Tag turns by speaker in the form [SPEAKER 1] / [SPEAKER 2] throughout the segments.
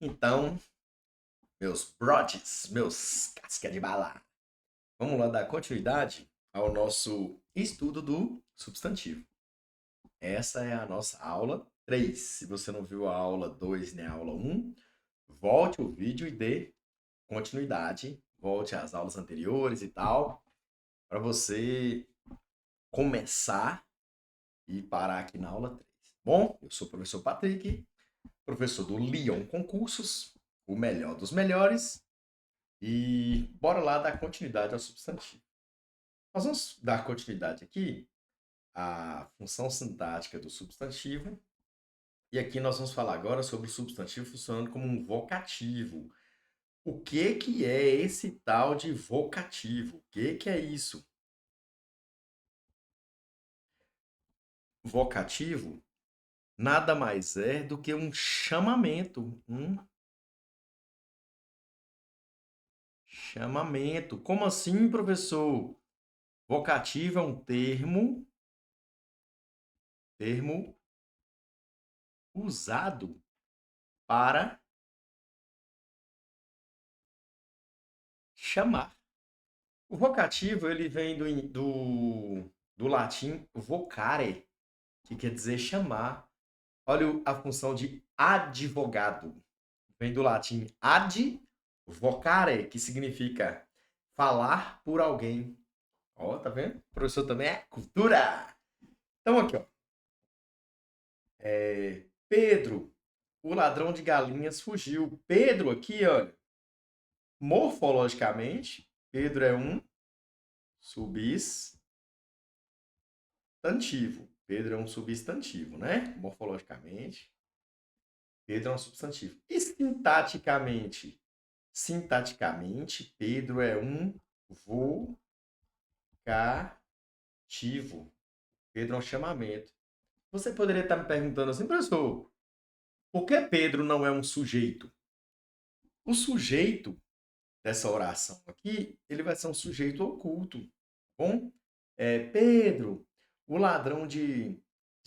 [SPEAKER 1] Então, meus brodes, meus casca de bala, vamos lá dar continuidade ao nosso estudo do substantivo. Essa é a nossa aula 3. Se você não viu a aula 2 nem a aula 1, volte o vídeo e dê continuidade. Volte às aulas anteriores e tal, para você começar e parar aqui na aula 3. Bom, eu sou o professor Patrick, professor do Lyon Concursos, o melhor dos melhores. E bora lá dar continuidade ao substantivo. Nós vamos dar continuidade aqui à função sintática do substantivo. E aqui nós vamos falar agora sobre o substantivo funcionando como um vocativo. O que é esse tal de vocativo? O que é isso? Vocativo nada mais é do que um chamamento. Um chamamento. Como assim, professor? Vocativo é um termo usado para chamar. O vocativo ele vem do latim vocare, que quer dizer chamar. Olha a função de advogado. Vem do latim ad vocare, que significa falar por alguém. Ó, tá vendo? O professor também é cultura. Então aqui, ó. Pedro, o ladrão de galinhas fugiu. Pedro aqui, olha, morfologicamente, Pedro é um substantivo. Pedro é um substantivo, né? Morfologicamente, Pedro é um substantivo. E sintaticamente, Pedro é um vocativo. Pedro é um chamamento. Você poderia estar me perguntando assim, professor, por que Pedro não é um sujeito? O sujeito dessa oração aqui, ele vai ser um sujeito oculto. Bom, Pedro, o ladrão de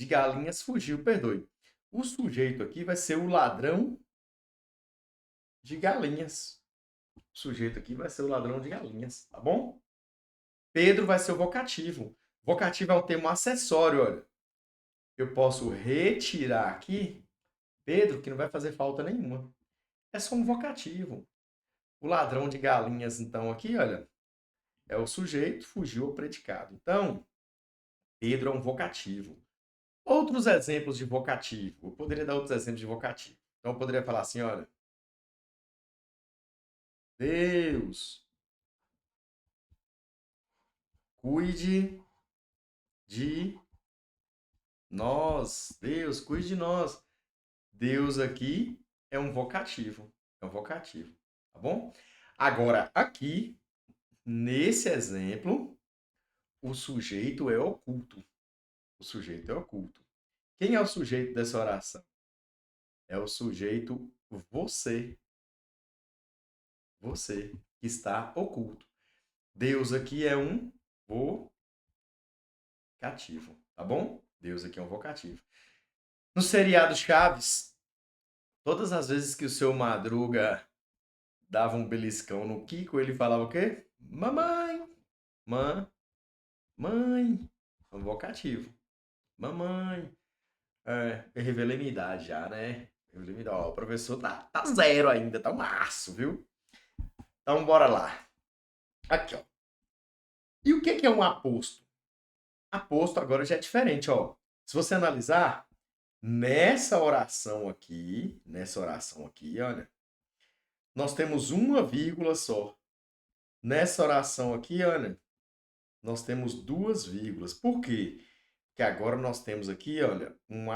[SPEAKER 1] galinhas fugiu, perdoe. O sujeito aqui vai ser o ladrão de galinhas. O sujeito aqui vai ser o ladrão de galinhas, tá bom? Pedro vai ser o vocativo. Vocativo é um termo acessório, olha. Eu posso retirar aqui Pedro, que não vai fazer falta nenhuma. É só um vocativo. O ladrão de galinhas, então, aqui, olha, é o sujeito, fugiu ao predicado. Então, Pedro é um vocativo. Outros exemplos de vocativo. Eu poderia dar outros exemplos de vocativo. Então, eu poderia falar assim, olha, Deus, cuide de nós. Deus, cuide de nós. Deus aqui é um vocativo. É um vocativo. Tá bom? Agora, aqui, nesse exemplo, o sujeito é oculto. O sujeito é oculto. Quem é o sujeito dessa oração? É o sujeito você. Você, que está oculto. Deus aqui é um vocativo, tá bom? Deus aqui é um vocativo. No seriado Chaves, todas as vezes que o seu Madruga dava um beliscão no Kiko, ele falava o quê? Mamãe, mãe, é um vocativo. Mamãe. Eu revelei minha idade já, né? Revelei minha idade. Ó, o professor tá zero ainda, tá um aço, viu? Então, bora lá. Aqui, ó. E o que é um aposto? Aposto agora já é diferente, ó. Se você analisar, nessa oração aqui, olha, nós temos uma vírgula só. Nessa oração aqui, olha, nós temos duas vírgulas. Por quê? Porque agora nós temos aqui, olha, um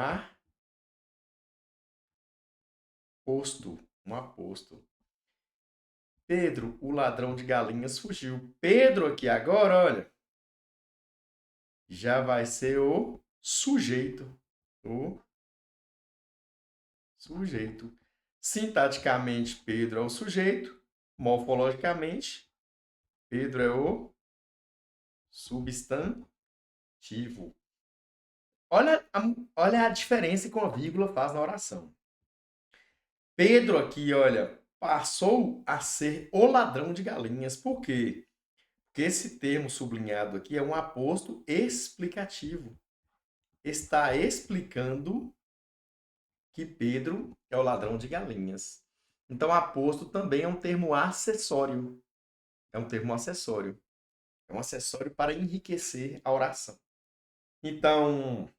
[SPEAKER 1] um aposto. Pedro, o ladrão de galinhas, fugiu. Pedro aqui agora, olha, já vai ser o sujeito. O sujeito. Sintaticamente, Pedro é o sujeito. Morfologicamente, Pedro é o substantivo. Olha a diferença que uma vírgula faz na oração. Pedro aqui, olha, passou a ser o ladrão de galinhas. Por quê? Porque esse termo sublinhado aqui é um aposto explicativo. Está explicando que Pedro é o ladrão de galinhas. Então, aposto também é um termo acessório. É um termo acessório. É um acessório para enriquecer a oração. Então,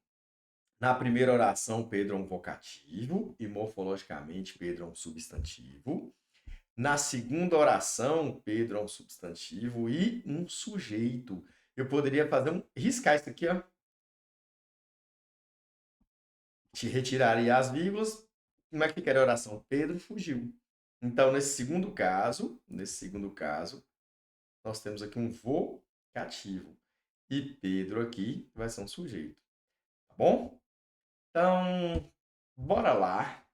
[SPEAKER 1] na primeira oração, Pedro é um vocativo e morfologicamente Pedro é um substantivo. Na segunda oração, Pedro é um substantivo e um sujeito. Eu poderia riscar isso aqui, ó. Te retiraria as vírgulas. Como é que ficaria a oração? Pedro fugiu. Então, nesse segundo caso, nós temos aqui um vocativo. E Pedro aqui vai ser um sujeito. Tá bom? Então, bora lá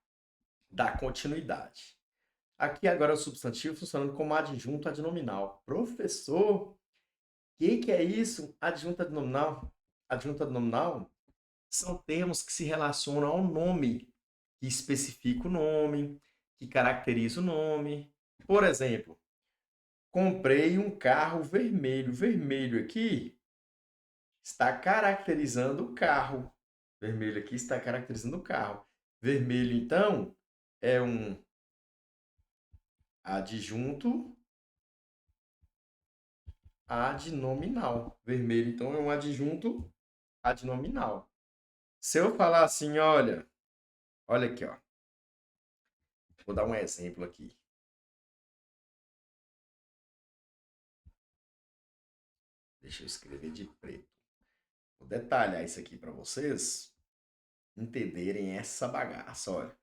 [SPEAKER 1] dar continuidade. Aqui agora é o substantivo funcionando como adjunto adnominal. Professor, o que é isso? Adjunto adnominal? Adjunto adnominal são termos que se relacionam ao nome, que especifica o nome, que caracteriza o nome. Por exemplo, comprei um carro vermelho. Vermelho aqui está caracterizando o carro. Vermelho aqui está caracterizando o carro. Vermelho, então, é um adjunto adnominal. Vermelho, então, é um adjunto adnominal. Se eu falar assim, olha aqui, ó. Vou dar um exemplo aqui. Deixa eu escrever de preto. Vou detalhar isso aqui para vocês entenderem essa bagaça, olha.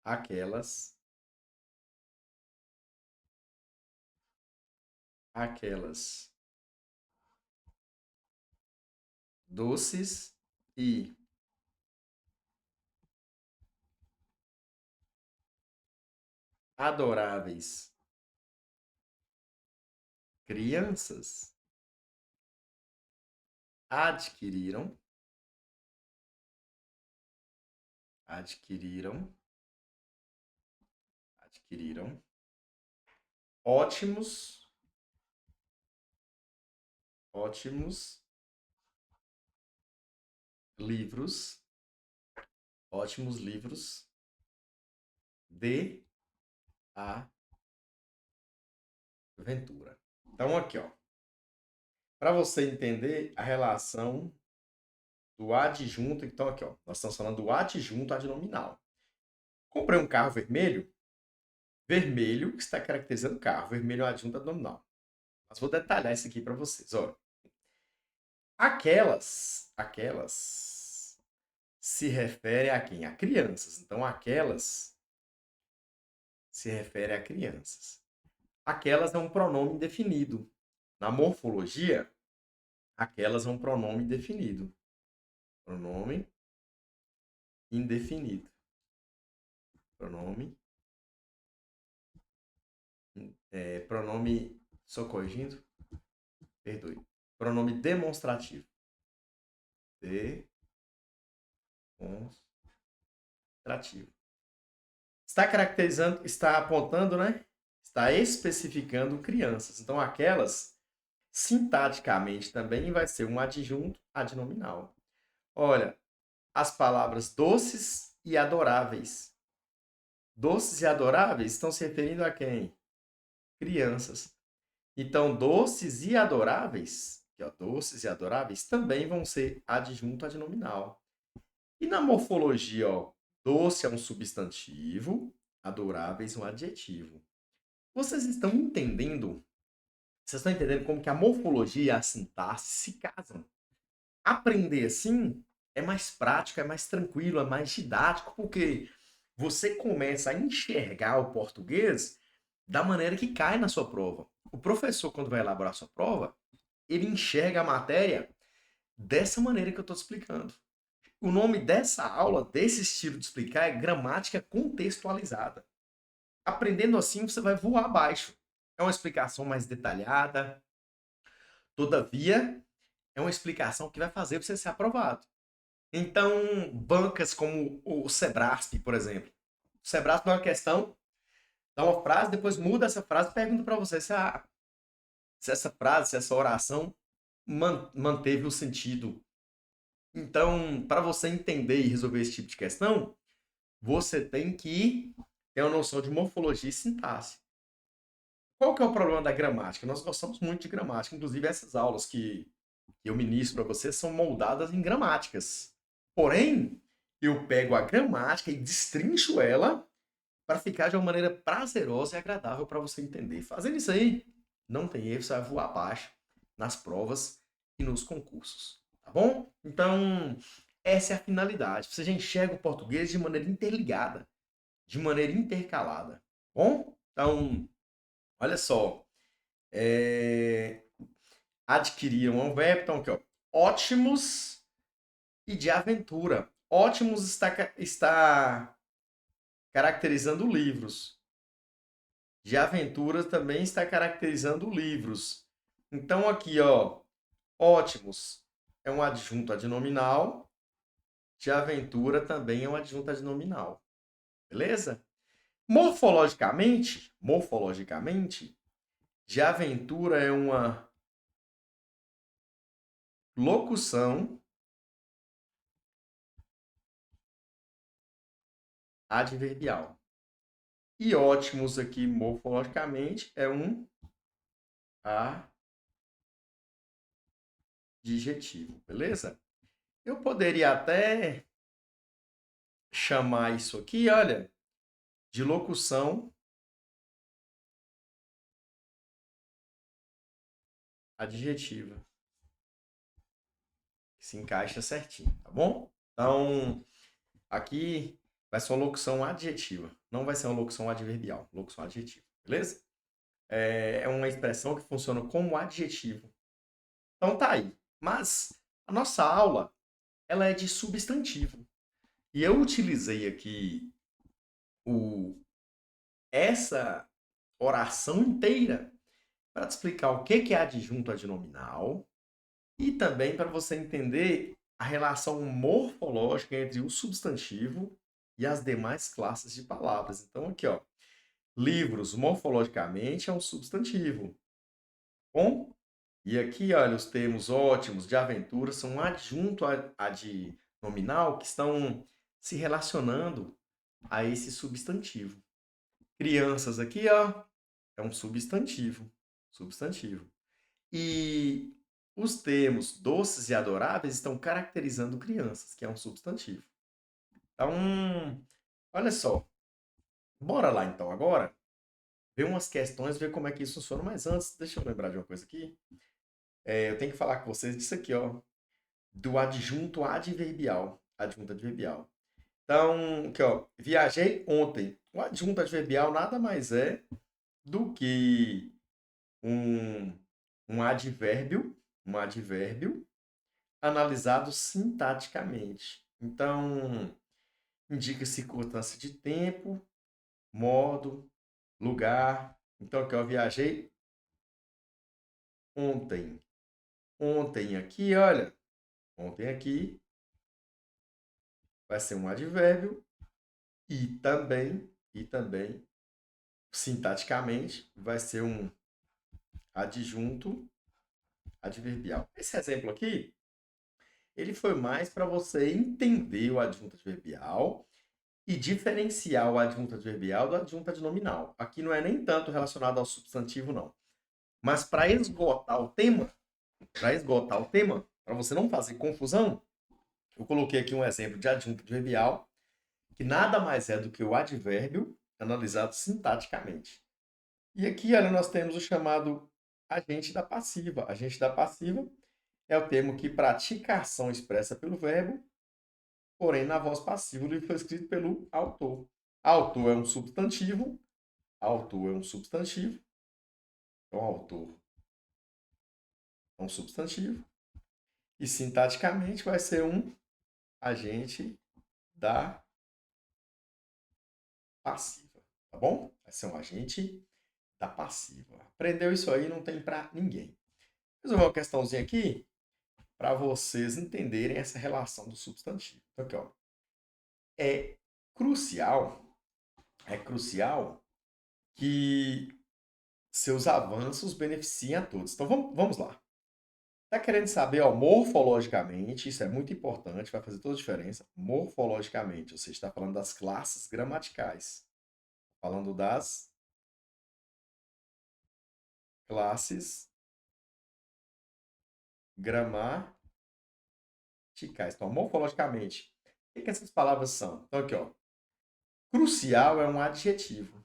[SPEAKER 1] Aquelas doces e adoráveis crianças adquiriram ótimos livros, ótimos livros de aventura. Então aqui, ó, para você entender a relação do adjunto, então aqui, ó, nós estamos falando do adjunto adnominal. Comprei um carro vermelho, vermelho está caracterizando o carro, vermelho é o adjunto adnominal. Mas vou detalhar isso aqui para vocês, ó. Aquelas se refere a quem? A crianças. Então, aquelas se refere a crianças. Aquelas é um pronome indefinido. Na morfologia, aquelas é um pronome definido. Pronome indefinido. Pronome, só corrigindo, perdoe. Pronome demonstrativo. Demonstrativo. Está caracterizando, está apontando, né? Está especificando crianças. Então, aquelas, sintaticamente, também vai ser um adjunto adnominal. Olha, as palavras doces e adoráveis. Doces e adoráveis estão se referindo a quem? Crianças. Então, doces e adoráveis, doces e adoráveis, também vão ser adjunto adnominal. E na morfologia, ó, doce é um substantivo, adoráveis um adjetivo. Vocês estão entendendo? Vocês estão entendendo como que a morfologia e a sintaxe se casam? Aprender assim é mais prático, é mais tranquilo, é mais didático, porque você começa a enxergar o português da maneira que cai na sua prova. O professor, quando vai elaborar a sua prova, ele enxerga a matéria dessa maneira que eu estou explicando. O nome dessa aula, desse estilo de explicar, é gramática contextualizada. Aprendendo assim, você vai voar abaixo. É uma explicação mais detalhada. Todavia, é uma explicação que vai fazer você ser aprovado. Então, bancas como o Sebrasp, por exemplo, Você abraça uma questão, dá uma frase, depois muda essa frase e pergunta para você se essa frase, se essa oração manteve o sentido. Então, para você entender e resolver esse tipo de questão, você tem que ter uma noção de morfologia e sintaxe. Qual que é o problema da gramática? Nós gostamos muito de gramática, inclusive essas aulas que eu ministro para vocês são moldadas em gramáticas. Porém, eu pego a gramática e destrincho ela para ficar de uma maneira prazerosa e agradável para você entender. Fazendo isso aí, não tem erro, você vai voar abaixo nas provas e nos concursos, tá bom? Então, essa é a finalidade. Você já enxerga o português de maneira interligada, de maneira intercalada, tá bom? Então, olha só, adquiriram um verbo, então aqui, ó, ótimos e de aventura. Ótimos está caracterizando livros. De aventuras também está caracterizando livros. Então aqui, ó, ótimos é um adjunto adnominal, de aventura também é um adjunto adnominal. Beleza? Morfologicamente, de aventura é uma locução adverbial. E ótimos aqui, morfologicamente, é um adjetivo, beleza? Eu poderia até chamar isso aqui, olha, de locução adjetiva. Que se encaixa certinho, tá bom? Então, aqui vai ser uma locução adjetiva, não vai ser uma locução adverbial, locução adjetiva, beleza? É uma expressão que funciona como adjetivo. Então tá aí. Mas a nossa aula, ela é de substantivo. E eu utilizei aqui essa oração inteira para te explicar o que é adjunto adnominal e também para você entender a relação morfológica entre o substantivo e as demais classes de palavras. Então, aqui, ó, livros, morfologicamente, é um substantivo. Bom? E aqui, olha, os termos ótimos, de aventura, são um adjunto adnominal que estão se relacionando a esse substantivo. Crianças aqui, ó, é um substantivo. Substantivo. E os termos doces e adoráveis estão caracterizando crianças, que é um substantivo. Então, olha só. Bora lá então agora ver umas questões, ver como é que isso funciona. Mas antes, deixa eu lembrar de uma coisa aqui. Eu tenho que falar com vocês disso aqui, ó. Do adjunto adverbial. Adjunto adverbial. Então, aqui, ó. Viajei ontem. O adjunto adverbial nada mais é do que um, um advérbio analisado sintaticamente. Então, indica circunstância de tempo, modo, lugar. Então, aqui eu viajei ontem. Ontem aqui, olha, ontem aqui vai ser um advérbio e também, sintaticamente, vai ser um adjunto adverbial. Esse exemplo aqui, ele foi mais para você entender o adjunto adverbial e diferenciar o adjunto adverbial do adjunto adnominal. Aqui não é nem tanto relacionado ao substantivo, não. Mas para esgotar o tema, para você não fazer confusão, eu coloquei aqui um exemplo de adjunto adverbial, que nada mais é do que o advérbio analisado sintaticamente. E aqui, olha, nós temos o chamado agente da passiva. Agente da passiva é o termo que pratica a ação expressa pelo verbo, porém na voz passiva. O livro foi escrito pelo autor. Autor é um substantivo. Autor é um substantivo. Então, autor é um substantivo. E sintaticamente vai ser um agente da passiva. Tá bom? Vai ser um agente da passiva. Aprendeu isso aí, não tem para ninguém. Vou resolver uma questãozinha aqui para vocês entenderem essa relação do substantivo. Então, aqui, ó. É crucial é crucial que seus avanços beneficiem a todos. Então vamos lá. Tá querendo saber, ó, morfologicamente, isso é muito importante, vai fazer toda a diferença. Morfologicamente, você está falando das classes gramaticais. Falando das classes gramaticais. Então, morfologicamente, o que essas palavras são? Então, aqui, ó. Crucial é um adjetivo.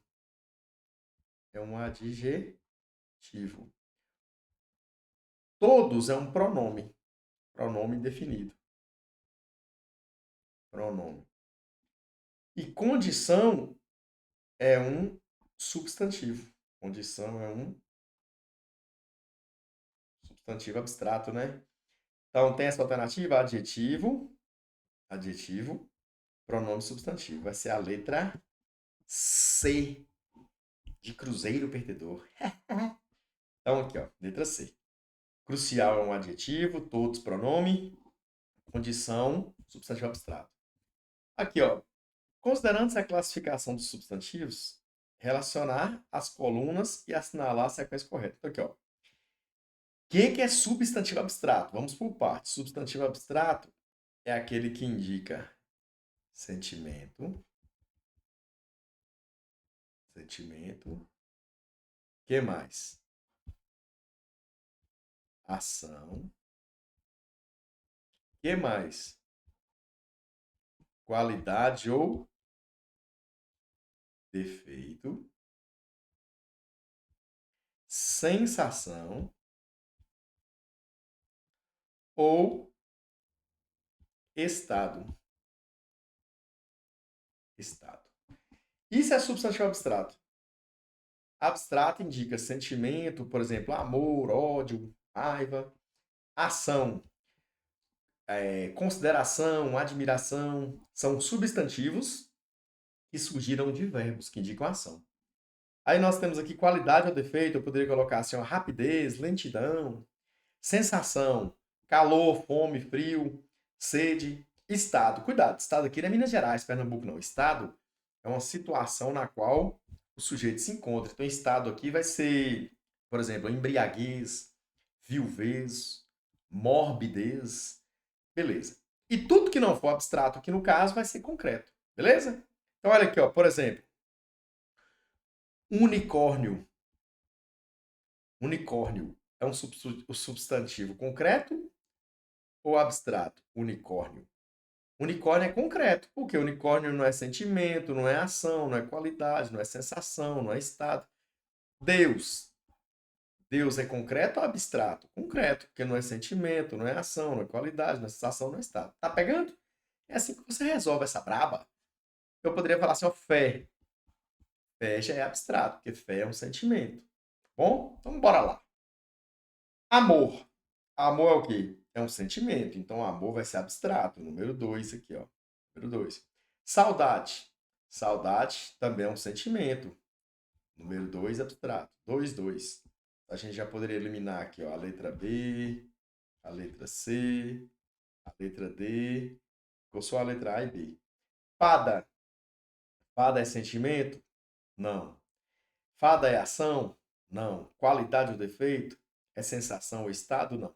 [SPEAKER 1] É um adjetivo. Todos é um pronome. Pronome definido. Pronome. E condição é um substantivo. Condição é um substantivo abstrato, né? Então, tem essa alternativa, adjetivo, adjetivo, pronome substantivo. Vai ser a letra C, de Cruzeiro Perdedor. Então, aqui, ó, letra C. Crucial é um adjetivo, todos pronome, condição, substantivo abstrato. Aqui, ó, considerando essa classificação dos substantivos, relacionar as colunas e assinalar a sequência correta. Então, aqui, ó. O que é substantivo abstrato? Vamos por partes. Substantivo abstrato é aquele que indica sentimento. Sentimento. Que mais? Ação. Que mais? Qualidade ou defeito. Sensação ou estado. Estado. Isso é substantivo abstrato. Abstrato indica sentimento, por exemplo, amor, ódio, raiva. Ação, consideração, admiração. São substantivos que surgiram de verbos que indicam ação. Aí nós temos aqui qualidade ou defeito. Eu poderia colocar assim, ó, rapidez, lentidão, sensação, calor, fome, frio, sede, estado. Cuidado, estado aqui não é Minas Gerais, Pernambuco não. Estado é uma situação na qual o sujeito se encontra. Então, estado aqui vai ser, por exemplo, embriaguez, viuvez, morbidez, beleza. E tudo que não for abstrato aqui no caso vai ser concreto, beleza? Então, olha aqui, ó, por exemplo, unicórnio. Unicórnio é um substantivo concreto ou abstrato? Unicórnio. Unicórnio é concreto, porque unicórnio não é sentimento, não é ação, não é qualidade, não é sensação, não é estado. Deus. Deus é concreto ou abstrato? Concreto, porque não é sentimento, não é ação, não é qualidade, não é sensação, não é estado. Tá pegando? É assim que você resolve essa braba. Eu poderia falar assim, ó, fé. Fé já é abstrato, porque fé é um sentimento. Bom, então bora lá. Amor. Amor é o quê? É um sentimento. Então, amor vai ser abstrato. Número 2 aqui, ó. Número 2. Saudade. Saudade também é um sentimento. Número 2, abstrato. 2, 2. A gente já poderia eliminar aqui, ó, a letra B, a letra C, a letra D. Ficou só a letra A e B. Fada. Fada é sentimento? Não. Fada é ação? Não. Qualidade ou defeito? É sensação ou estado? Não.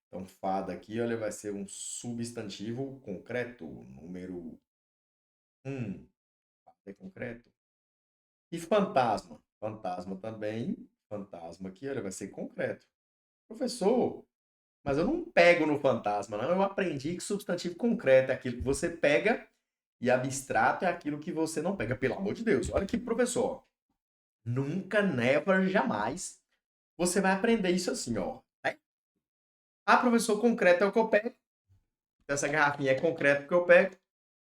[SPEAKER 1] Então, fada aqui, olha, vai ser um substantivo concreto, número 1. Fada é concreto. E fantasma? Fantasma também. Fantasma aqui, olha, vai ser concreto. Professor, mas eu não pego no fantasma, não. Eu aprendi que substantivo concreto é aquilo que você pega e abstrato é aquilo que você não pega. Pelo amor de Deus. Olha aqui, professor. Nunca, never, jamais você vai aprender isso assim, ó. Ah, professor, concreto é o que eu pego. Essa garrafinha é concreto porque eu pego.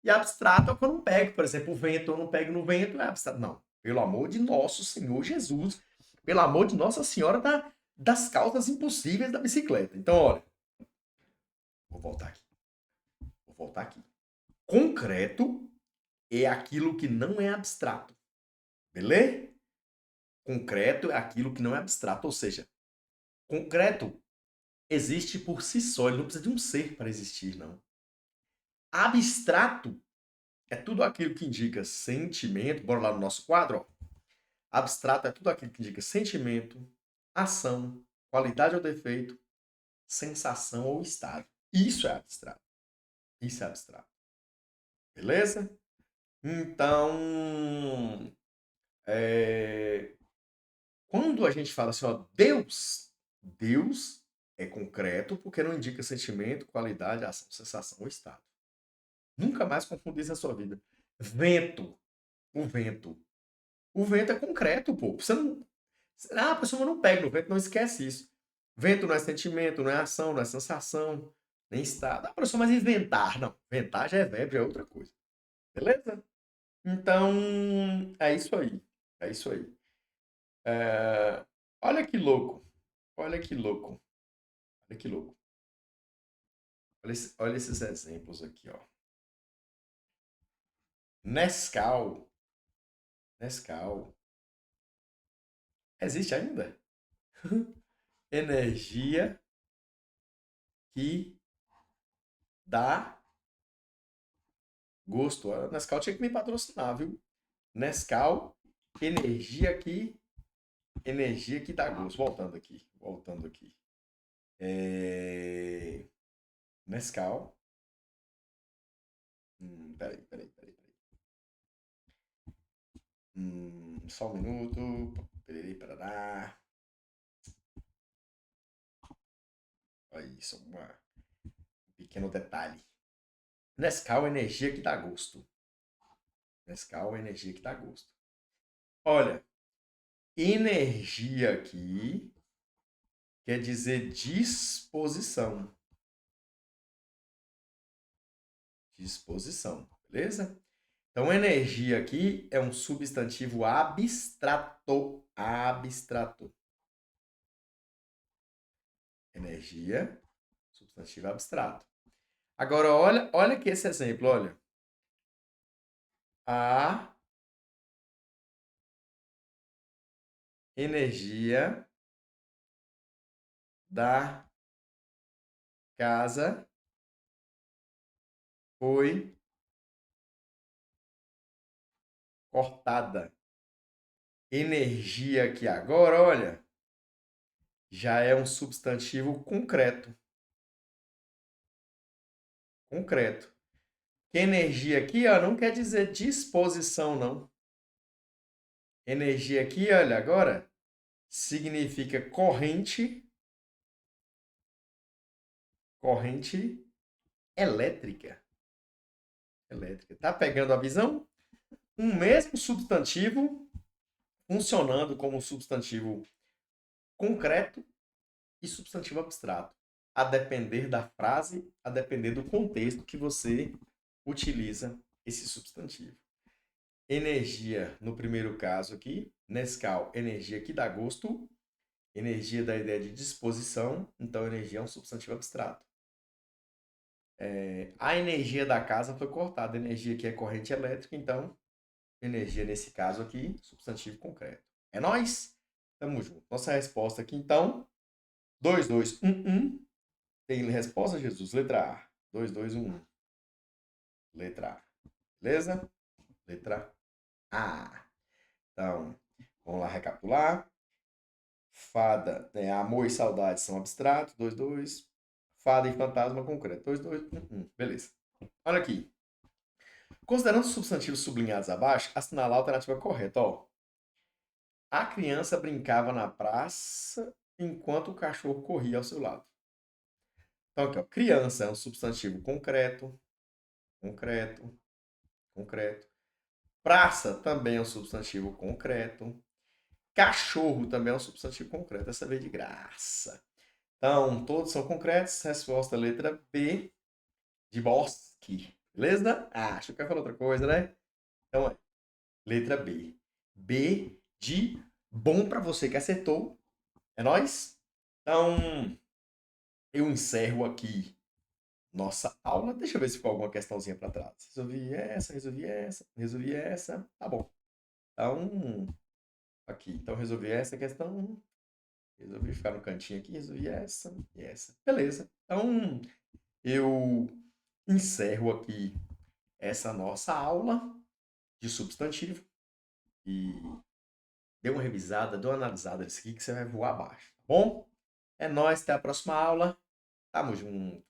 [SPEAKER 1] E abstrato é o que eu não pego. Por exemplo, o vento eu não pego no vento, é abstrato. Não. Pelo amor de nosso Senhor Jesus. Pelo amor de Nossa Senhora das causas impossíveis da bicicleta. Então, olha. Vou voltar aqui. Vou voltar aqui. Concreto é aquilo que não é abstrato. Beleza? Concreto é aquilo que não é abstrato. Ou seja, concreto existe por si só. Ele não precisa de um ser para existir, não. Abstrato é tudo aquilo que indica sentimento. Bora lá no nosso quadro, ó. Abstrato é tudo aquilo que indica sentimento, ação, qualidade ou defeito, sensação ou estado. Isso é abstrato. Isso é abstrato. Beleza? Então, quando a gente fala assim, ó, Deus é concreto porque não indica sentimento, qualidade, ação, sensação ou estado. Nunca mais confundir isso na sua vida. Vento. O vento. O vento é concreto, pô. Você não. Ah, a pessoa não pega no vento, não esquece isso. Vento não é sentimento, não é ação, não é sensação, nem estado. Ah, professor, mas inventar? Não. Inventar já é verbo, já é outra coisa. Beleza? Então, é isso aí. É isso aí. É, olha que louco. Olha que louco. Olha que louco. Olha esses exemplos aqui, ó. Nescau. Nescau. Existe ainda? Energia que dá gosto. A Nescau tinha que me patrocinar, viu? Nescau, energia que dá gosto. Voltando aqui. Nescau. Peraí. Só um minuto. Peraí, parará. Olha isso, um pequeno detalhe. Nescau, energia que dá gosto. Nescau, energia que dá gosto. Olha, energia aqui quer dizer disposição. Disposição, beleza? Então, energia aqui é um substantivo abstrato. Abstrato. Energia, substantivo abstrato. Agora, olha aqui esse exemplo, olha. A energia da casa foi cortada. Energia aqui agora, olha, já é um substantivo concreto. Concreto. Energia aqui, ó, não quer dizer disposição, não. Energia aqui, olha, agora significa corrente elétrica. Elétrica. Tá pegando a visão? Um mesmo substantivo funcionando como substantivo concreto e substantivo abstrato, a depender da frase, a depender do contexto que você utiliza esse substantivo. Energia, no primeiro caso aqui, Nescau, energia que dá gosto, energia da ideia de disposição, então energia é um substantivo abstrato. A energia da casa foi cortada, energia que é corrente elétrica, então energia nesse caso aqui, substantivo concreto. É nóis? Tamo junto. Nossa resposta aqui então, 2, 2, 1, 1. Tem resposta, Jesus? Letra A. 2, 2, 1, 1. Letra A. Beleza? Letra A. Então, vamos lá recapitular. Fada, amor e saudade são abstratos, 2, 2. Fada e fantasma concreto, 2, 2, 1, 1. Beleza. Olha aqui. Considerando os substantivos sublinhados abaixo, assinalar a alternativa correta. Ó. A criança brincava na praça enquanto o cachorro corria ao seu lado. Então, aqui, ó, criança é um substantivo concreto. Praça também é um substantivo concreto. Cachorro também é um substantivo concreto. Essa veio de graça. Então, todos são concretos. Resposta letra B, de bosque. Beleza? Ah, acho que eu ia falar outra coisa, né? Então, letra B. B de bom para você que acertou. É nóis? Então, eu encerro aqui nossa aula. Deixa eu ver se ficou alguma questãozinha para trás. Resolvi essa. Tá bom. Então, aqui. Então, resolvi essa questão. Resolvi ficar no cantinho aqui. Resolvi essa e essa. Beleza. Então, eu encerro aqui essa nossa aula de substantivo e dê uma revisada, dê uma analisada nisso aqui que você vai voar abaixo, tá bom? É nóis, até a próxima aula. Tamo junto.